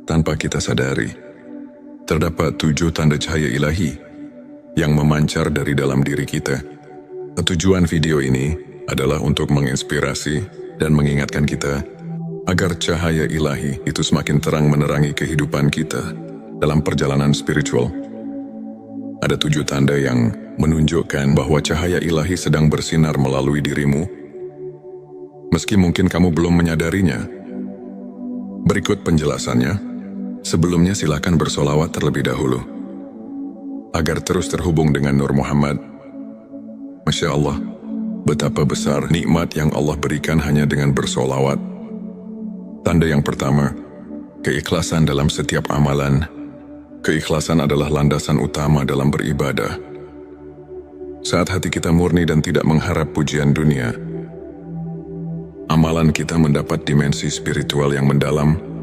tanpa kita sadari. Terdapat 7 tanda cahaya ilahi yang memancar dari dalam diri kita. Tujuan video ini adalah untuk menginspirasi dan mengingatkan kita agar cahaya ilahi itu semakin terang menerangi kehidupan kita dalam perjalanan spiritual. Ada 7 tanda yang menunjukkan bahwa cahaya ilahi sedang bersinar melalui dirimu, meski mungkin kamu belum menyadarinya. Berikut penjelasannya. Sebelumnya silakan bersolawat terlebih dahulu, agar terus terhubung dengan Nur Muhammad. Masya Allah, betapa besar nikmat yang Allah berikan hanya dengan bersolawat. Tanda yang pertama, keikhlasan dalam setiap amalan. Keikhlasan adalah landasan utama dalam beribadah. Saat hati kita murni dan tidak mengharap pujian dunia, amalan kita mendapat dimensi spiritual yang mendalam.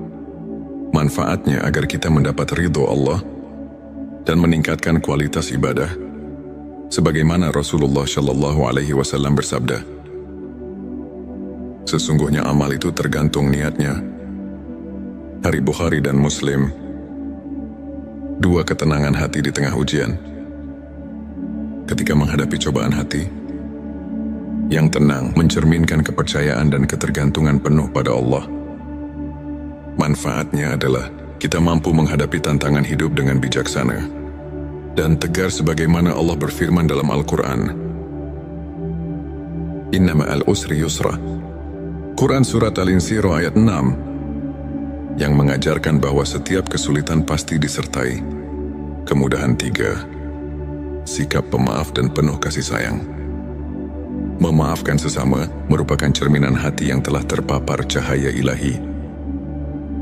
Manfaatnya agar kita mendapat ridho Allah dan meningkatkan kualitas ibadah, sebagaimana Rasulullah Shallallahu Alaihi Wasallam bersabda, sesungguhnya amal itu tergantung niatnya. Hari Bukhari dan Muslim. 2 ketenangan hati di tengah ujian. Ketika menghadapi cobaan hati, yang tenang mencerminkan kepercayaan dan ketergantungan penuh pada Allah. Manfaatnya adalah kita mampu menghadapi tantangan hidup dengan bijaksana dan tegar sebagaimana Allah berfirman dalam Al-Quran. Inna ma'al usri yusra. Quran Surat Al-Insyirah ayat 6 yang mengajarkan bahwa setiap kesulitan pasti disertai kemudahan 3. Sikap pemaaf dan penuh kasih sayang. Memaafkan sesama merupakan cerminan hati yang telah terpapar cahaya ilahi.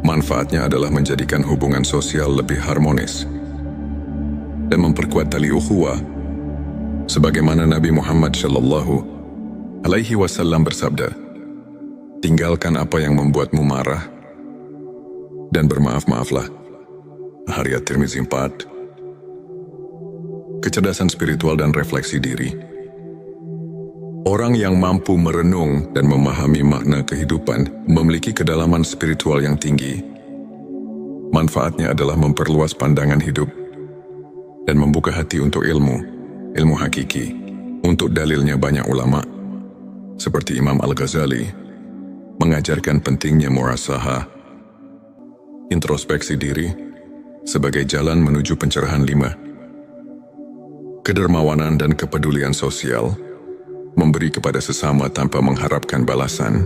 Manfaatnya adalah menjadikan hubungan sosial lebih harmonis dan memperkuat tali ukhuwah, sebagaimana Nabi Muhammad Shallallahu Alaihi Wasallam bersabda, tinggalkan apa yang membuatmu marah dan bermaaf-maaflah. Hadits At-Tirmizi 4. Kecerdasan spiritual dan refleksi diri. Orang yang mampu merenung dan memahami makna kehidupan memiliki kedalaman spiritual yang tinggi. Manfaatnya adalah memperluas pandangan hidup dan membuka hati untuk ilmu hakiki. Untuk dalilnya banyak ulama, seperti Imam Al-Ghazali, mengajarkan pentingnya muhasabah, introspeksi diri, sebagai jalan menuju pencerahan 5. Kedermawanan dan kepedulian sosial, memberi kepada sesama tanpa mengharapkan balasan,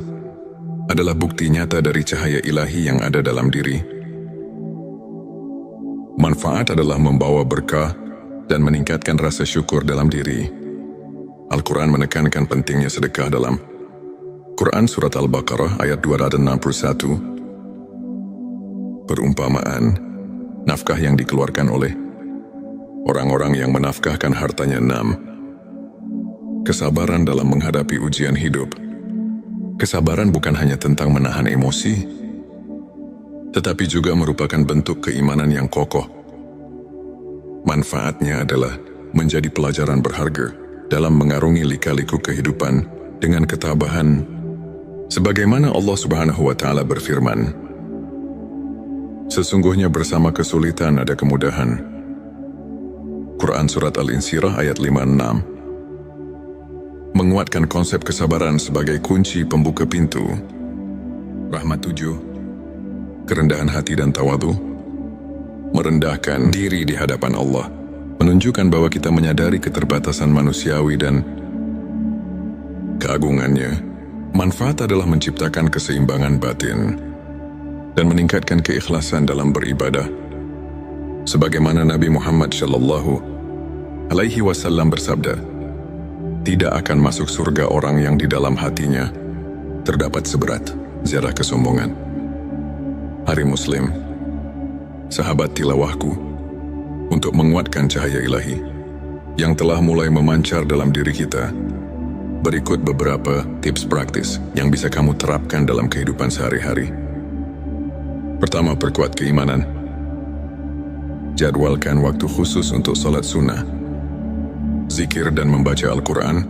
adalah bukti nyata dari cahaya ilahi yang ada dalam diri. Manfaat adalah membawa berkah dan meningkatkan rasa syukur dalam diri. Al-Quran menekankan pentingnya sedekah dalam Quran Surat Al-Baqarah ayat 261. Perumpamaan, nafkah yang dikeluarkan oleh orang-orang yang menafkahkan hartanya 6. Kesabaran dalam menghadapi ujian hidup. Kesabaran bukan hanya tentang menahan emosi, tetapi juga merupakan bentuk keimanan yang kokoh. Manfaatnya adalah menjadi pelajaran berharga dalam mengarungi lika-liku kehidupan dengan ketabahan, sebagaimana Allah Subhanahu wa Ta'ala berfirman, sesungguhnya bersama kesulitan ada kemudahan. Quran Surat Al-Insyirah ayat 5-6 menguatkan konsep kesabaran sebagai kunci pembuka pintu. Rahmat 7. Kerendahan hati dan tawadhu. Merendahkan diri di hadapan Allah menunjukkan bahwa kita menyadari keterbatasan manusiawi dan keagungannya. Manfaat adalah menciptakan keseimbangan batin dan meningkatkan keikhlasan dalam beribadah, sebagaimana Nabi Muhammad Shallallahu Alaihi Wasallam bersabda, tidak akan masuk surga orang yang di dalam hatinya terdapat seberat zarah kesombongan. Hari Muslim. Sahabat tilawahku, untuk menguatkan cahaya ilahi yang telah mulai memancar dalam diri kita, berikut beberapa tips praktis yang bisa kamu terapkan dalam kehidupan sehari-hari. Pertama, perkuat keimanan. Jadwalkan waktu khusus untuk salat sunnah, zikir dan membaca Al-Quran,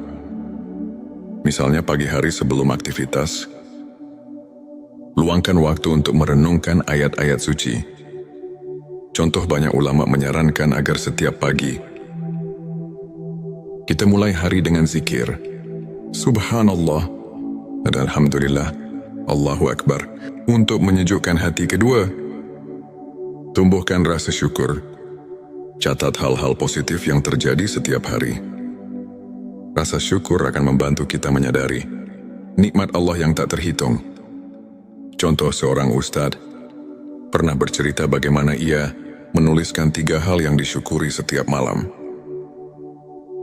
misalnya pagi hari sebelum aktivitas. Luangkan waktu untuk merenungkan ayat-ayat suci Contoh, banyak ulama menyarankan agar setiap pagi kita mulai hari dengan zikir Subhanallah dan Alhamdulillah, Allahu Akbar, untuk menyejukkan hati. Kedua, tumbuhkan rasa syukur. Catat hal-hal positif yang terjadi setiap hari. Rasa syukur akan membantu kita menyadari nikmat Allah yang tak terhitung. Contoh, seorang ustadz pernah bercerita bagaimana ia menuliskan 3 hal yang disyukuri setiap malam.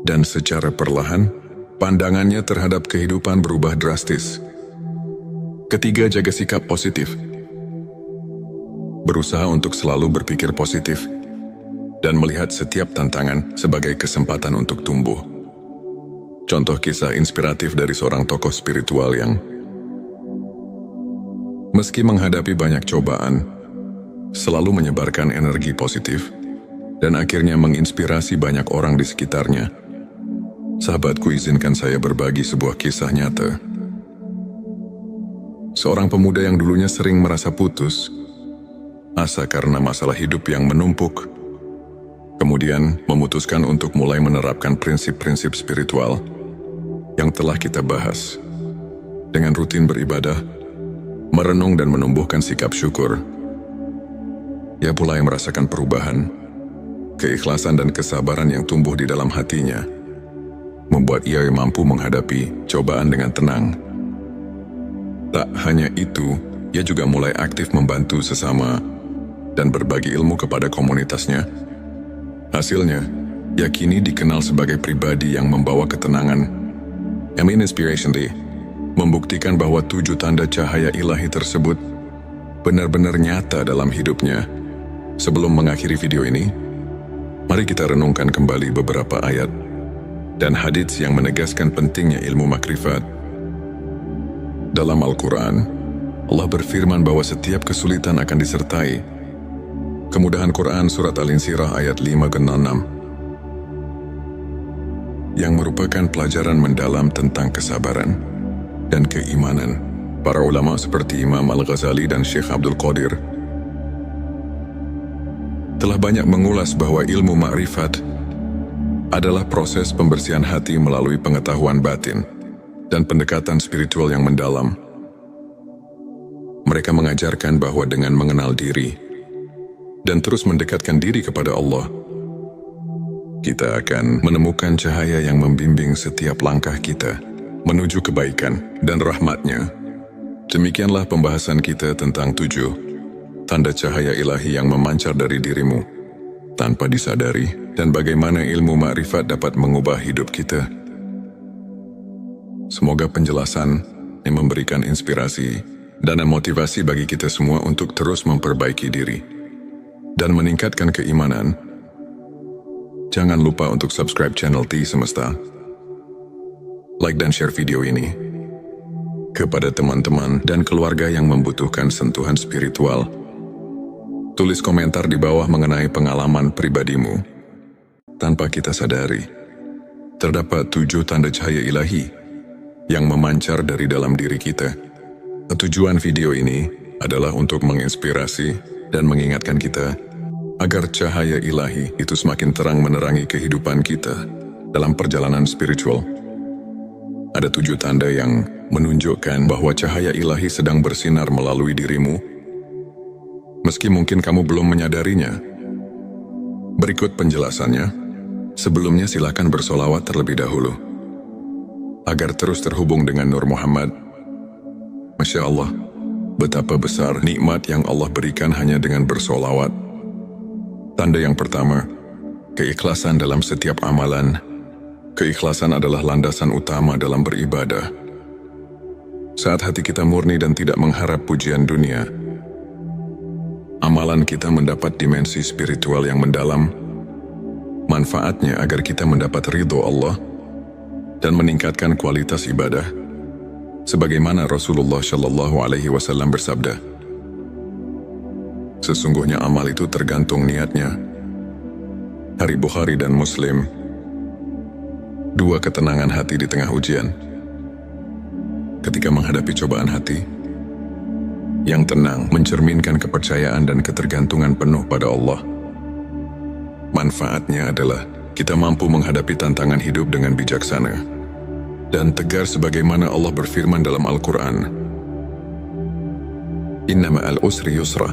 Dan secara perlahan, pandangannya terhadap kehidupan berubah drastis. Ketiga, jaga sikap positif. Berusaha untuk selalu berpikir positif dan melihat setiap tantangan sebagai kesempatan untuk tumbuh. Contoh kisah inspiratif dari seorang tokoh spiritual yang meski menghadapi banyak cobaan, selalu menyebarkan energi positif dan akhirnya menginspirasi banyak orang di sekitarnya. Sahabatku, izinkan saya berbagi sebuah kisah nyata. Seorang pemuda yang dulunya sering merasa putus asa karena masalah hidup yang menumpuk, kemudian memutuskan untuk mulai menerapkan prinsip-prinsip spiritual yang telah kita bahas. Dengan rutin beribadah, merenung dan menumbuhkan sikap syukur, ia mulai merasakan perubahan. Keikhlasan dan kesabaran yang tumbuh di dalam hatinya membuat ia mampu menghadapi cobaan dengan tenang. Tak hanya itu, ia juga mulai aktif membantu sesama dan berbagi ilmu kepada komunitasnya. Hasilnya, ia kini dikenal sebagai pribadi yang membawa ketenangan. Inspiration Day membuktikan bahwa 7 tanda cahaya ilahi tersebut benar-benar nyata dalam hidupnya. Sebelum mengakhiri video ini, mari kita renungkan kembali beberapa ayat dan hadits yang menegaskan pentingnya ilmu makrifat. Dalam Al-Quran, Allah berfirman bahwa setiap kesulitan akan disertai kemudahan. Quran Surat Al-Insyirah ayat 5-6, yang merupakan pelajaran mendalam tentang kesabaran dan keimanan. Para ulama seperti Imam Al-Ghazali dan Syekh Abdul Qadir telah banyak mengulas bahwa ilmu makrifat adalah proses pembersihan hati melalui pengetahuan batin dan pendekatan spiritual yang mendalam. Mereka mengajarkan bahwa dengan mengenal diri dan terus mendekatkan diri kepada Allah, kita akan menemukan cahaya yang membimbing setiap langkah kita menuju kebaikan dan rahmat-Nya. Demikianlah pembahasan kita tentang 7 tanda cahaya ilahi yang memancar dari dirimu tanpa disadari, dan bagaimana ilmu makrifat dapat mengubah hidup kita. Semoga penjelasan yang memberikan inspirasi dan motivasi bagi kita semua untuk terus memperbaiki diri dan meningkatkan keimanan. Jangan lupa untuk subscribe channel T Semesta, like dan share video ini kepada teman-teman dan keluarga yang membutuhkan sentuhan spiritual. Tulis komentar di bawah mengenai pengalaman pribadimu. Tanpa kita sadari, terdapat 7 tanda cahaya ilahi yang memancar dari dalam diri kita. Tujuan video ini adalah untuk menginspirasi dan mengingatkan kita agar cahaya ilahi itu semakin terang menerangi kehidupan kita dalam perjalanan spiritual. Ada 7 tanda yang menunjukkan bahwa cahaya ilahi sedang bersinar melalui dirimu, meski mungkin kamu belum menyadarinya. Berikut penjelasannya. Sebelumnya silakan bersolawat terlebih dahulu agar terus terhubung dengan Nur Muhammad. Masya Allah, betapa besar nikmat yang Allah berikan hanya dengan bersolawat. Tanda yang pertama, keikhlasan dalam setiap amalan. Keikhlasan adalah landasan utama dalam beribadah. Saat hati kita murni dan tidak mengharap pujian dunia, amalan kita mendapat dimensi spiritual yang mendalam. Manfaatnya agar kita mendapat ridho Allah dan meningkatkan kualitas ibadah, sebagaimana Rasulullah Shallallahu Alaihi Wasallam bersabda, sesungguhnya amal itu tergantung niatnya. Hari Bukhari dan Muslim. 2, ketenangan hati di tengah ujian. Ketika menghadapi cobaan hati yang tenang mencerminkan kepercayaan dan ketergantungan penuh pada Allah. Manfaatnya adalah kita mampu menghadapi tantangan hidup dengan bijaksana dan tegar sebagaimana Allah berfirman dalam Al-Quran. Inna ma'al usri yusra.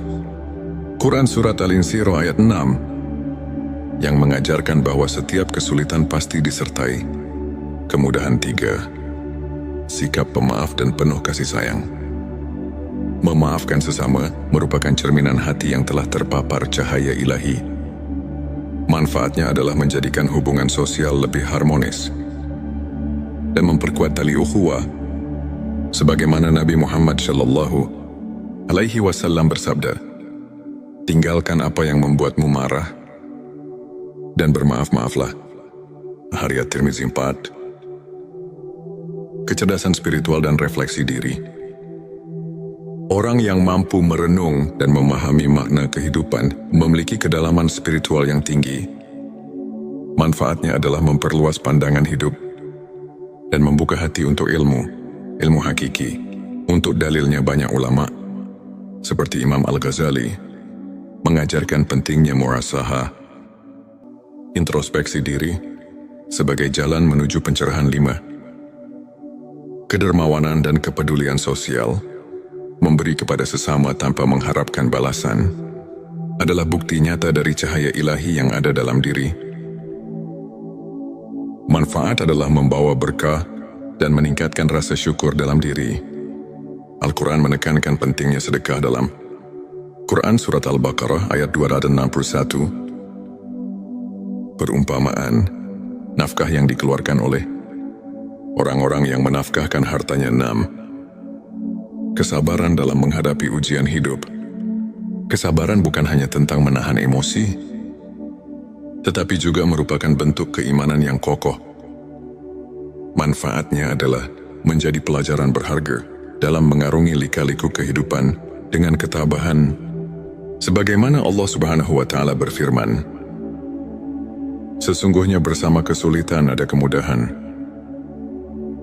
Quran Surat Al-Insyirah ayat 6 yang mengajarkan bahwa setiap kesulitan pasti disertai kemudahan. 3. Sikap pemaaf dan penuh kasih sayang. Memaafkan sesama merupakan cerminan hati yang telah terpapar cahaya ilahi. Manfaatnya adalah menjadikan hubungan sosial lebih harmonis dan memperkuat tali ukhuwah. Sebagaimana Nabi Muhammad SAW bersabda, "Tinggalkan apa yang membuatmu marah dan bermaaf-maaflah." Hadits Tirmizi 4. Kecerdasan spiritual dan refleksi diri. Orang yang mampu merenung dan memahami makna kehidupan memiliki kedalaman spiritual yang tinggi. Manfaatnya adalah memperluas pandangan hidup dan membuka hati untuk ilmu hakiki. Untuk dalilnya banyak ulama, seperti Imam Al-Ghazali, mengajarkan pentingnya muhasabah, introspeksi diri, sebagai jalan menuju pencerahan. 5. Kedermawanan dan kepedulian sosial. Memberi kepada sesama tanpa mengharapkan balasan adalah bukti nyata dari cahaya ilahi yang ada dalam diri. Manfaat adalah membawa berkah dan meningkatkan rasa syukur dalam diri. Al-Quran menekankan pentingnya sedekah dalam Quran Surat Al-Baqarah ayat 261. Perumpamaan, nafkah yang dikeluarkan oleh orang-orang yang menafkahkan hartanya. 6. Kesabaran dalam menghadapi ujian hidup. Kesabaran bukan hanya tentang menahan emosi, tetapi juga merupakan bentuk keimanan yang kokoh. Manfaatnya adalah menjadi pelajaran berharga dalam mengarungi lika-liku kehidupan dengan ketabahan. Sebagaimana Allah Subhanahu wa Ta'ala berfirman, "Sesungguhnya bersama kesulitan ada kemudahan."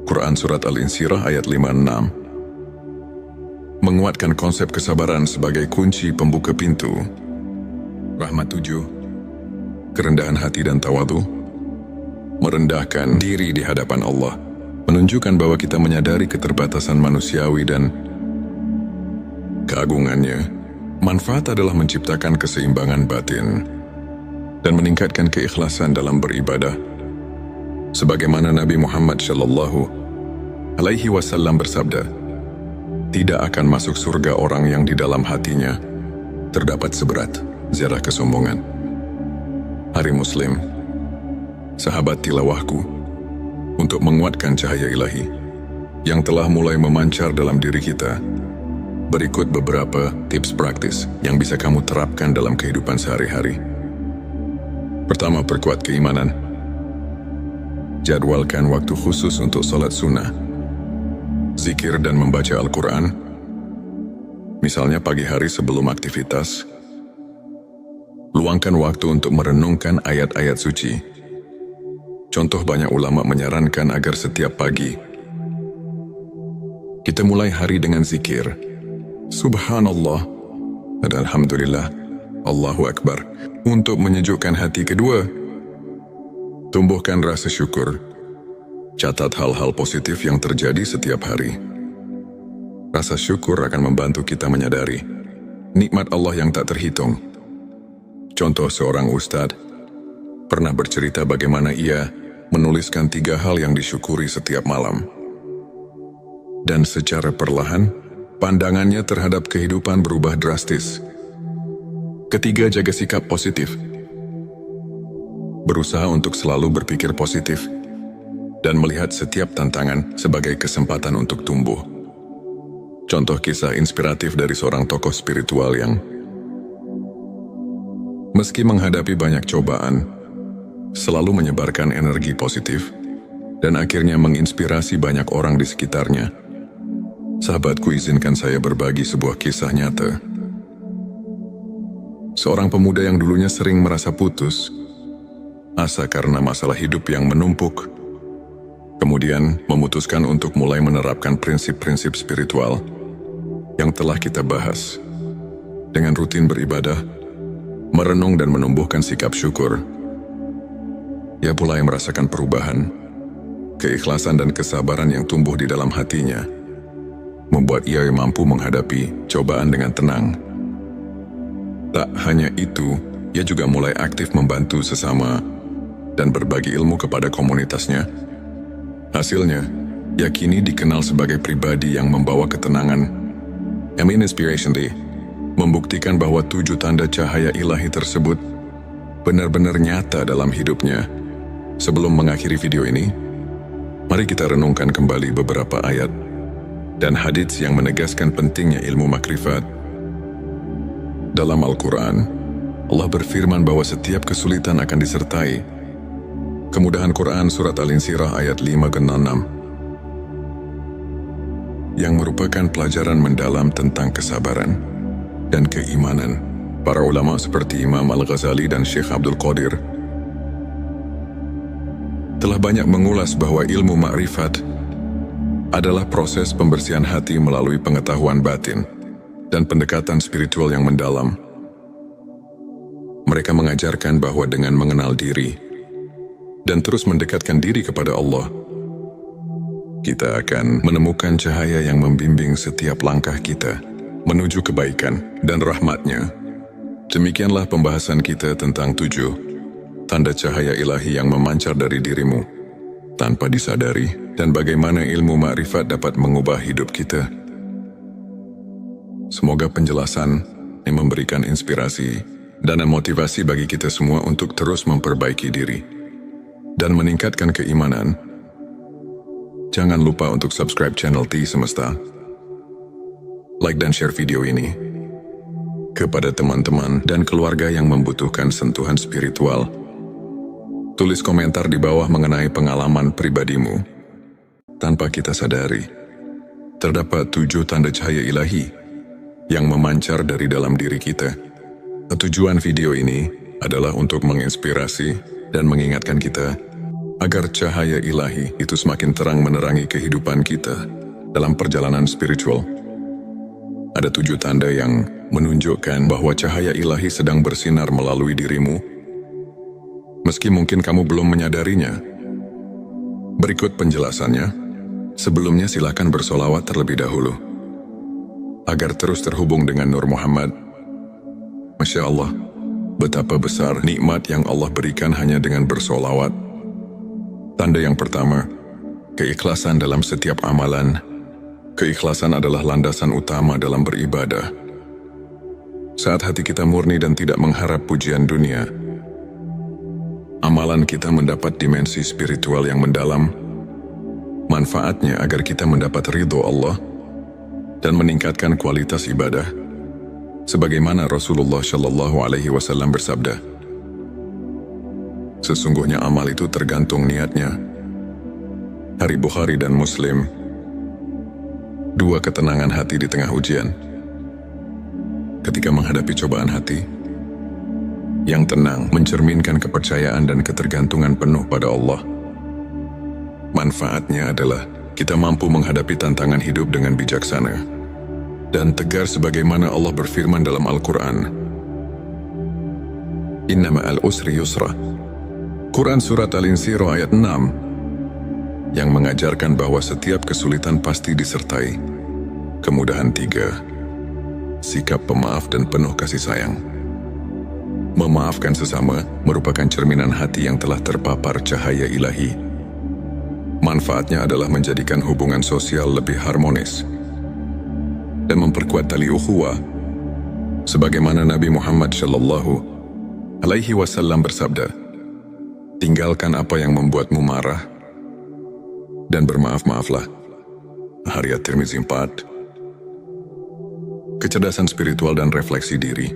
Quran Surat Al-Insyirah ayat 5-6. Menguatkan konsep kesabaran sebagai kunci pembuka pintu rahmat. 7. Kerendahan hati dan tawadhu. Merendahkan diri di hadapan Allah menunjukkan bahwa kita menyadari keterbatasan manusiawi dan keagungannya. Manfaat adalah menciptakan keseimbangan batin dan meningkatkan keikhlasan dalam beribadah. Sebagaimana Nabi Muhammad SAW bersabda, "Tidak akan masuk surga orang yang di dalam hatinya terdapat seberat zarah kesombongan." Hari Muslim, sahabat tilawahku, untuk menguatkan cahaya ilahi yang telah mulai memancar dalam diri kita, berikut beberapa tips praktis yang bisa kamu terapkan dalam kehidupan sehari-hari. Pertama, perkuat keimanan. Jadwalkan waktu khusus untuk salat sunnah, zikir dan membaca Al-Quran, misalnya pagi hari sebelum aktivitas. Luangkan waktu untuk merenungkan ayat-ayat suci. Contoh, banyak ulama menyarankan agar setiap pagi kita mulai hari dengan zikir Subhanallah dan Alhamdulillah, Allahu Akbar, untuk menyejukkan hati. Kedua, tumbuhkan rasa syukur. Catat hal-hal positif yang terjadi setiap hari. Rasa syukur akan membantu kita menyadari nikmat Allah yang tak terhitung. Contoh, seorang ustadz pernah bercerita bagaimana ia menuliskan 3 hal yang disyukuri setiap malam. Dan secara perlahan, pandangannya terhadap kehidupan berubah drastis. Ketiga, jaga sikap positif. Berusaha untuk selalu berpikir positif dan melihat setiap tantangan sebagai kesempatan untuk tumbuh. Contoh kisah inspiratif dari seorang tokoh spiritual yang meski menghadapi banyak cobaan, selalu menyebarkan energi positif dan akhirnya menginspirasi banyak orang di sekitarnya. Sahabatku, izinkan saya berbagi sebuah kisah nyata. Seorang pemuda yang dulunya sering merasa putus asa karena masalah hidup yang menumpuk, kemudian memutuskan untuk mulai menerapkan prinsip-prinsip spiritual yang telah kita bahas. Dengan rutin beribadah, merenung dan menumbuhkan sikap syukur, ia mulai merasakan perubahan. Keikhlasan dan kesabaran yang tumbuh di dalam hatinya membuat ia mampu menghadapi cobaan dengan tenang. Tak hanya itu, ia juga mulai aktif membantu sesama dan berbagi ilmu kepada komunitasnya. Hasilnya, ia kini dikenal sebagai pribadi yang membawa ketenangan. Amin Inspiration Day membuktikan bahwa 7 tanda cahaya ilahi tersebut benar-benar nyata dalam hidupnya. Sebelum mengakhiri video ini, mari kita renungkan kembali beberapa ayat dan hadits yang menegaskan pentingnya ilmu makrifat. Dalam Al-Quran, Allah berfirman bahwa setiap kesulitan akan disertai kemudahan. Quran Surat Al-Insyirah ayat 5-6 yang merupakan pelajaran mendalam tentang kesabaran dan keimanan. Para ulama seperti Imam Al-Ghazali dan Syekh Abdul Qadir telah banyak mengulas bahwa ilmu makrifat adalah proses pembersihan hati melalui pengetahuan batin dan pendekatan spiritual yang mendalam. Mereka mengajarkan bahwa dengan mengenal diri dan terus mendekatkan diri kepada Allah, kita akan menemukan cahaya yang membimbing setiap langkah kita menuju kebaikan dan rahmat-Nya. Demikianlah pembahasan kita tentang 7 tanda cahaya ilahi yang memancar dari dirimu tanpa disadari, dan bagaimana ilmu makrifat dapat mengubah hidup kita. Semoga penjelasan yang memberikan inspirasi dan motivasi bagi kita semua untuk terus memperbaiki diri dan meningkatkan keimanan. Jangan lupa untuk subscribe channel T Semesta, like dan share video ini kepada teman-teman dan keluarga yang membutuhkan sentuhan spiritual. Tulis komentar di bawah mengenai pengalaman pribadimu. Tanpa kita sadari, terdapat 7 tanda cahaya ilahi yang memancar dari dalam diri kita. Tujuan video ini adalah untuk menginspirasi dan mengingatkan kita agar cahaya ilahi itu semakin terang menerangi kehidupan kita dalam perjalanan spiritual. Ada 7 tanda yang menunjukkan bahwa cahaya ilahi sedang bersinar melalui dirimu, meski mungkin kamu belum menyadarinya. Berikut penjelasannya. Sebelumnya silakan bersolawat terlebih dahulu agar terus terhubung dengan Nur Muhammad. Masya Allah, betapa besar nikmat yang Allah berikan hanya dengan bersolawat. Tanda yang pertama, keikhlasan dalam setiap amalan. Keikhlasan adalah landasan utama dalam beribadah. Saat hati kita murni dan tidak mengharap pujian dunia, amalan kita mendapat dimensi spiritual yang mendalam. Manfaatnya agar kita mendapat ridho Allah dan meningkatkan kualitas ibadah. Sebagaimana Rasulullah Shallallahu Alaihi Wasallam bersabda, sesungguhnya amal itu tergantung niatnya. Hari Bukhari dan Muslim. 2 ketenangan hati di tengah ujian. Ketika menghadapi cobaan hati, yang tenang mencerminkan kepercayaan dan ketergantungan penuh pada Allah. Manfaatnya adalah kita mampu menghadapi tantangan hidup dengan bijaksana dan tegar sebagaimana Allah berfirman dalam Al-Quran. Inna ma'al usri yusra. Quran Surat Al-Insyirah ayat 6 yang mengajarkan bahwa setiap kesulitan pasti disertai kemudahan. 3. Sikap pemaaf dan penuh kasih sayang. Memaafkan sesama merupakan cerminan hati yang telah terpapar cahaya ilahi. Manfaatnya adalah menjadikan hubungan sosial lebih harmonis dan memperkuat tali ukhuwah. Sebagaimana Nabi Muhammad Shallallahu Alaihi Wasallam bersabda, tinggalkan apa yang membuatmu marah dan bermaaf-maaflah. Hadits At-Tirmizi 4. Kecerdasan spiritual dan refleksi diri.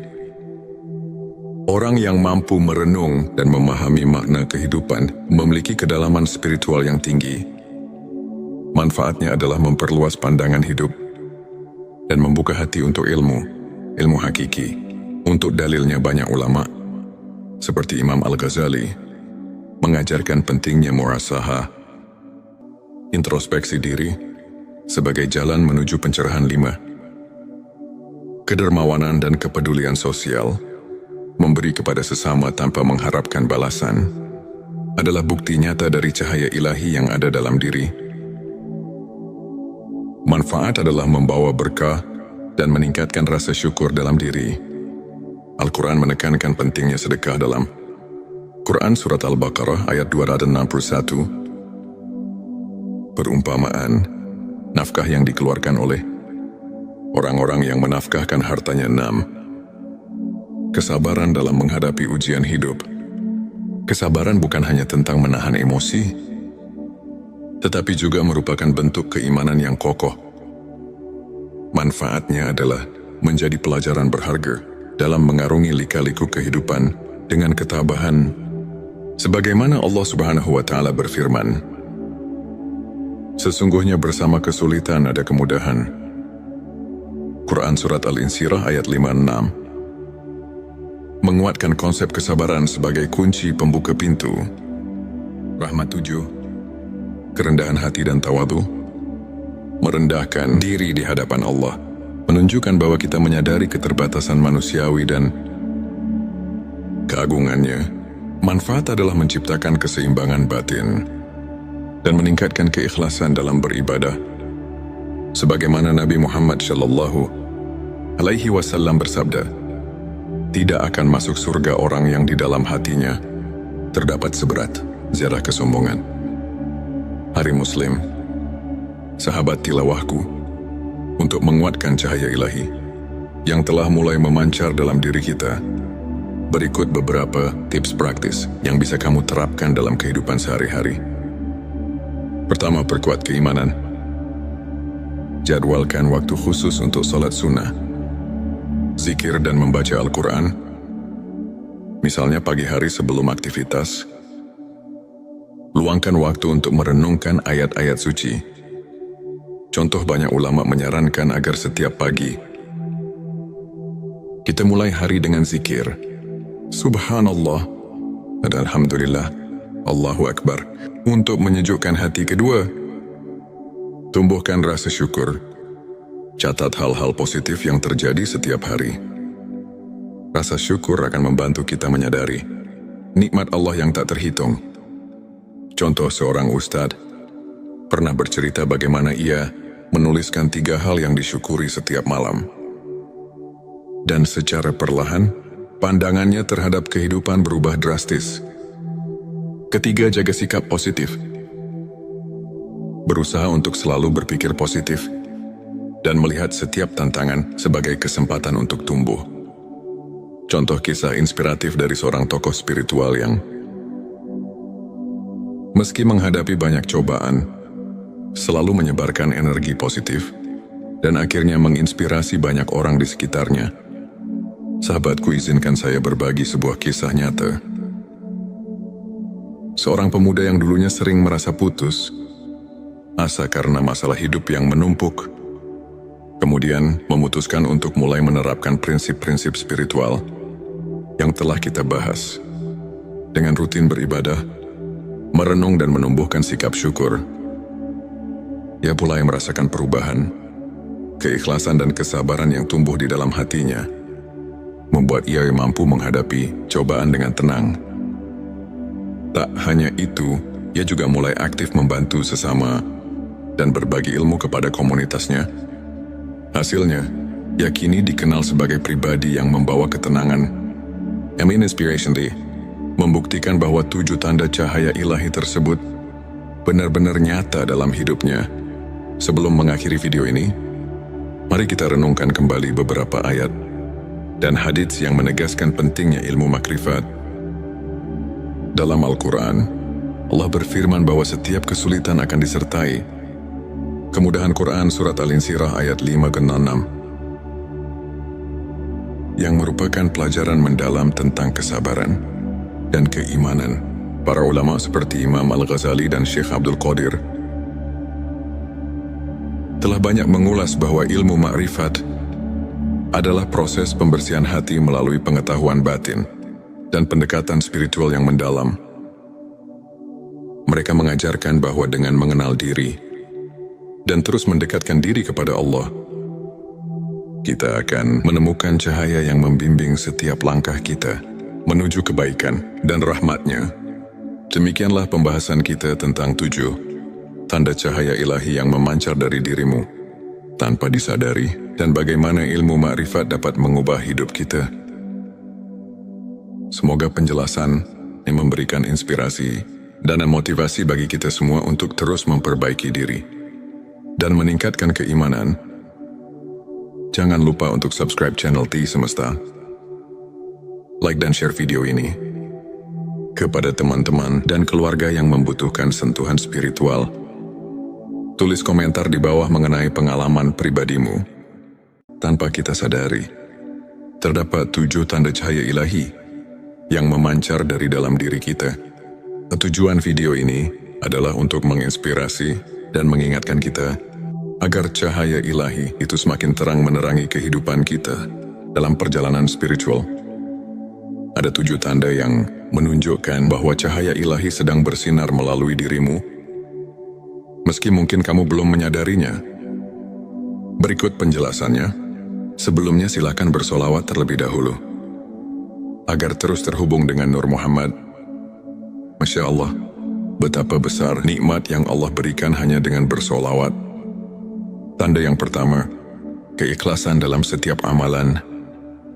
Orang yang mampu merenung dan memahami makna kehidupan memiliki kedalaman spiritual yang tinggi. Manfaatnya adalah memperluas pandangan hidup dan membuka hati untuk ilmu hakiki. Untuk dalilnya banyak ulama, seperti Imam Al-Ghazali, mengajarkan pentingnya muhasabah, introspeksi diri, sebagai jalan menuju pencerahan. 5. Kedermawanan dan kepedulian sosial. memberi kepada sesama tanpa mengharapkan balasan, adalah bukti nyata dari cahaya ilahi yang ada dalam diri. Manfaat adalah membawa berkah dan meningkatkan rasa syukur dalam diri. Al-Quran menekankan pentingnya sedekah dalam Quran Surat Al-Baqarah ayat 261. Perumpamaan, nafkah yang dikeluarkan oleh orang-orang yang menafkahkan hartanya 6. Kesabaran dalam menghadapi ujian hidup. Kesabaran bukan hanya tentang menahan emosi, tetapi juga merupakan bentuk keimanan yang kokoh. Manfaatnya adalah menjadi pelajaran berharga dalam mengarungi lika-liku kehidupan dengan ketabahan. Sebagaimana Allah Subhanahu wa Ta'ala berfirman, sesungguhnya bersama kesulitan ada kemudahan. Quran Surat Al-Insyirah ayat 56. Menguatkan konsep kesabaran sebagai kunci pembuka pintu. Rahmat 7. Kerendahan hati dan tawadu. Merendahkan diri di hadapan Allah, menunjukkan bahwa kita menyadari keterbatasan manusiawi dan keagungannya. Manfaat adalah menciptakan keseimbangan batin dan meningkatkan keikhlasan dalam beribadah. Sebagaimana Nabi Muhammad SAW bersabda, tidak akan masuk surga orang yang di dalam hatinya terdapat seberat zarah kesombongan. Hari Muslim, sahabat tilawahku, untuk menguatkan cahaya ilahi yang telah mulai memancar dalam diri kita, berikut beberapa tips praktis yang bisa kamu terapkan dalam kehidupan sehari-hari. Pertama, perkuat keimanan. Jadwalkan waktu khusus untuk salat sunnah, zikir dan membaca Al-Quran, misalnya pagi hari sebelum aktivitas. Luangkan waktu untuk merenungkan ayat-ayat suci. Contoh, banyak ulama menyarankan agar setiap pagi kita mulai hari dengan zikir Subhanallah dan Alhamdulillah, Allahu Akbar, untuk menyejukkan hati. Kedua, tumbuhkan rasa syukur. Catat hal-hal positif yang terjadi setiap hari. Rasa syukur akan membantu kita menyadari nikmat Allah yang tak terhitung. Contoh, seorang ustadz pernah bercerita bagaimana ia menuliskan 3 hal yang disyukuri setiap malam. Dan secara perlahan, pandangannya terhadap kehidupan berubah drastis. Ketiga, jaga sikap positif. Berusaha untuk selalu berpikir positif dan melihat setiap tantangan sebagai kesempatan untuk tumbuh. Contoh kisah inspiratif dari seorang tokoh spiritual yang meski menghadapi banyak cobaan, selalu menyebarkan energi positif dan akhirnya menginspirasi banyak orang di sekitarnya. Sahabatku, izinkan saya berbagi sebuah kisah nyata. Seorang pemuda yang dulunya sering merasa putus asa karena masalah hidup yang menumpuk, kemudian memutuskan untuk mulai menerapkan prinsip-prinsip spiritual yang telah kita bahas. Dengan rutin beribadah, merenung dan menumbuhkan sikap syukur, ia mulai merasakan perubahan. Keikhlasan dan kesabaran yang tumbuh di dalam hatinya membuat ia mampu menghadapi cobaan dengan tenang. Tak hanya itu, ia juga mulai aktif membantu sesama dan berbagi ilmu kepada komunitasnya. Hasilnya, ia kini dikenal sebagai pribadi yang membawa ketenangan. Inspiration Day membuktikan bahwa 7 tanda cahaya ilahi tersebut benar-benar nyata dalam hidupnya. Sebelum mengakhiri video ini, mari kita renungkan kembali beberapa ayat dan hadits yang menegaskan pentingnya ilmu makrifat. Dalam Al-Quran, Allah berfirman bahwa setiap kesulitan akan disertai kemudahan. Quran Surat Al-Insyirah ayat 5-6, yang merupakan pelajaran mendalam tentang kesabaran dan keimanan. Para ulama seperti Imam Al-Ghazali dan Syekh Abdul Qadir telah banyak mengulas bahwa ilmu makrifat adalah proses pembersihan hati melalui pengetahuan batin dan pendekatan spiritual yang mendalam. Mereka mengajarkan bahwa dengan mengenal diri dan terus mendekatkan diri kepada Allah, kita akan menemukan cahaya yang membimbing setiap langkah kita. menuju kebaikan dan rahmat-Nya. Demikianlah pembahasan kita tentang 7 tanda cahaya ilahi yang memancar dari dirimu tanpa disadari, dan bagaimana ilmu makrifat dapat mengubah hidup kita. Semoga penjelasan ini memberikan inspirasi dan motivasi bagi kita semua untuk terus memperbaiki diri dan meningkatkan keimanan. Jangan lupa untuk subscribe channel T Semesta, like dan share video ini kepada teman-teman dan keluarga yang membutuhkan sentuhan spiritual. Tulis komentar di bawah mengenai pengalaman pribadimu. Tanpa kita sadari, terdapat 7 tanda cahaya ilahi yang memancar dari dalam diri kita. Tujuan video ini adalah untuk menginspirasi dan mengingatkan kita agar cahaya ilahi itu semakin terang menerangi kehidupan kita dalam perjalanan spiritual. Ada 7 tanda yang menunjukkan bahwa cahaya ilahi sedang bersinar melalui dirimu, meski mungkin kamu belum menyadarinya. Berikut penjelasannya. Sebelumnya silakan bersolawat terlebih dahulu, agar terus terhubung dengan Nur Muhammad. Masya Allah, betapa besar nikmat yang Allah berikan hanya dengan bersolawat. Tanda yang pertama, keikhlasan dalam setiap amalan.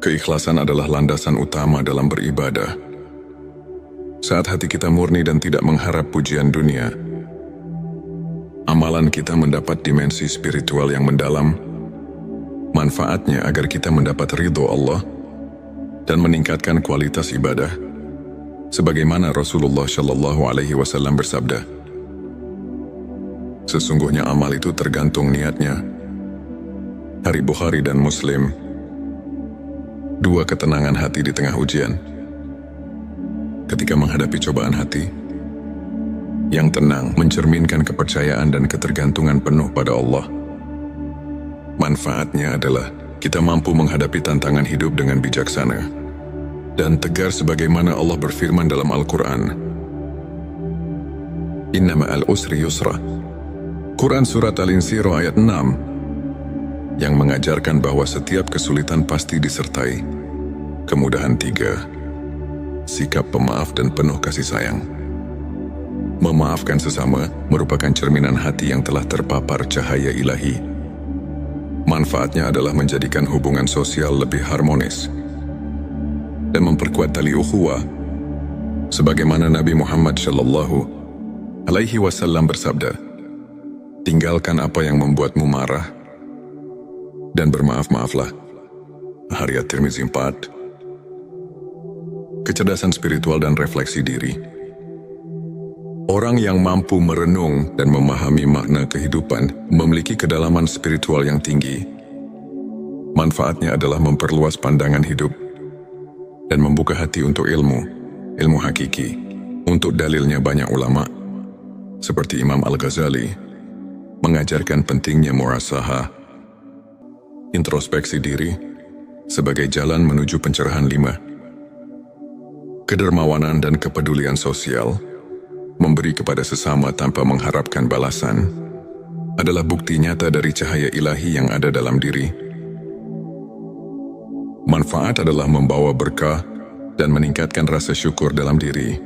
Keikhlasan adalah landasan utama dalam beribadah. Saat hati kita murni dan tidak mengharap pujian dunia, amalan kita mendapat dimensi spiritual yang mendalam. Manfaatnya agar kita mendapat ridho Allah dan meningkatkan kualitas ibadah. Sebagaimana Rasulullah Shallallahu Alaihi Wasallam bersabda, sesungguhnya amal itu tergantung niatnya. Hari Bukhari dan Muslim. 2 ketenangan hati di tengah ujian. Ketika menghadapi cobaan hati, yang tenang mencerminkan kepercayaan dan ketergantungan penuh pada Allah. Manfaatnya adalah kita mampu menghadapi tantangan hidup dengan bijaksana dan tegar sebagaimana Allah berfirman dalam Al-Quran. Inna ma'al usri yusra. Quran Surat Al-Insyirah ayat 6 yang mengajarkan bahwa setiap kesulitan pasti disertai kemudahan. 3. Sikap pemaaf dan penuh kasih sayang. Memaafkan sesama merupakan cerminan hati yang telah terpapar cahaya ilahi. Manfaatnya adalah menjadikan hubungan sosial lebih harmonis dan memperkuat tali ukhuwah. Sebagaimana Nabi Muhammad Shallallahu Alaihi Wasallam bersabda, tinggalkan apa yang membuatmu marah dan bermaaf-maaflah. Hadits At-Tirmizi 4. Kecerdasan spiritual dan refleksi diri. Orang yang mampu merenung dan memahami makna kehidupan memiliki kedalaman spiritual yang tinggi. Manfaatnya adalah memperluas pandangan hidup dan membuka hati untuk ilmu hakiki. Untuk dalilnya banyak ulama, seperti Imam Al-Ghazali, mengajarkan pentingnya muhasabah, introspeksi diri, sebagai jalan menuju pencerahan. 5. Kedermawanan dan kepedulian sosial. Memberi kepada sesama tanpa mengharapkan balasan adalah bukti nyata dari cahaya ilahi yang ada dalam diri. Manfaat adalah membawa berkah dan meningkatkan rasa syukur dalam diri.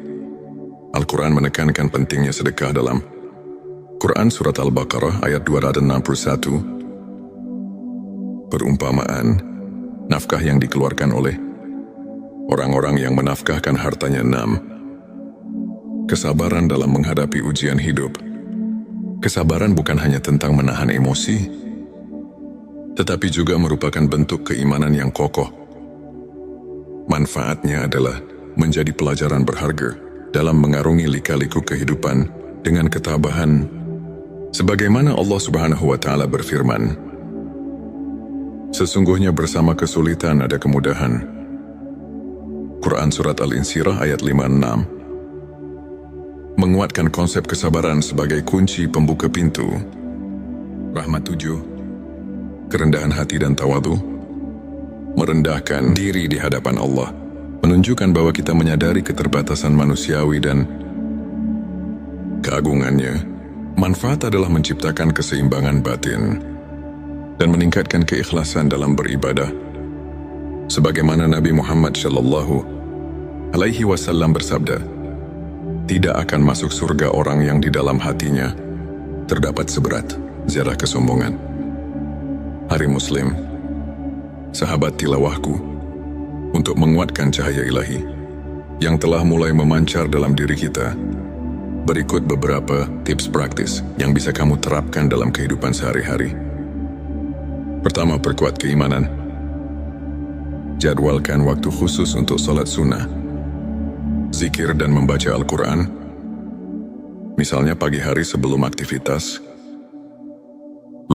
Al-Quran menekankan pentingnya sedekah dalam Quran Surat Al-Baqarah ayat 261. Perumpamaan, nafkah yang dikeluarkan oleh orang-orang yang menafkahkan hartanya. 6. Kesabaran dalam menghadapi ujian hidup. Kesabaran bukan hanya tentang menahan emosi, tetapi juga merupakan bentuk keimanan yang kokoh. Manfaatnya adalah menjadi pelajaran berharga dalam mengarungi lika-liku kehidupan dengan ketabahan. Sebagaimana Allah Subhanahu wa Ta'ala berfirman, sesungguhnya bersama kesulitan ada kemudahan. Quran Surat Al-Insyirah ayat 5-6. Menguatkan konsep kesabaran sebagai kunci pembuka pintu rahmat. 7. Kerendahan hati dan tawadu. Merendahkan diri di hadapan Allah menunjukkan bahwa kita menyadari keterbatasan manusiawi dan keagungannya. Manfaat adalah menciptakan keseimbangan batin dan meningkatkan keikhlasan dalam beribadah. Sebagaimana Nabi Muhammad Shallallahu alaihi wasallam bersabda, tidak akan masuk surga orang yang di dalam hatinya terdapat seberat zarah kesombongan. Hari Muslim, sahabat tilawahku, untuk menguatkan cahaya ilahi yang telah mulai memancar dalam diri kita, berikut beberapa tips praktis yang bisa kamu terapkan dalam kehidupan sehari-hari. Pertama, perkuat keimanan. Jadwalkan waktu khusus untuk salat sunnah, zikir dan membaca Al-Quran. Misalnya pagi hari sebelum aktivitas,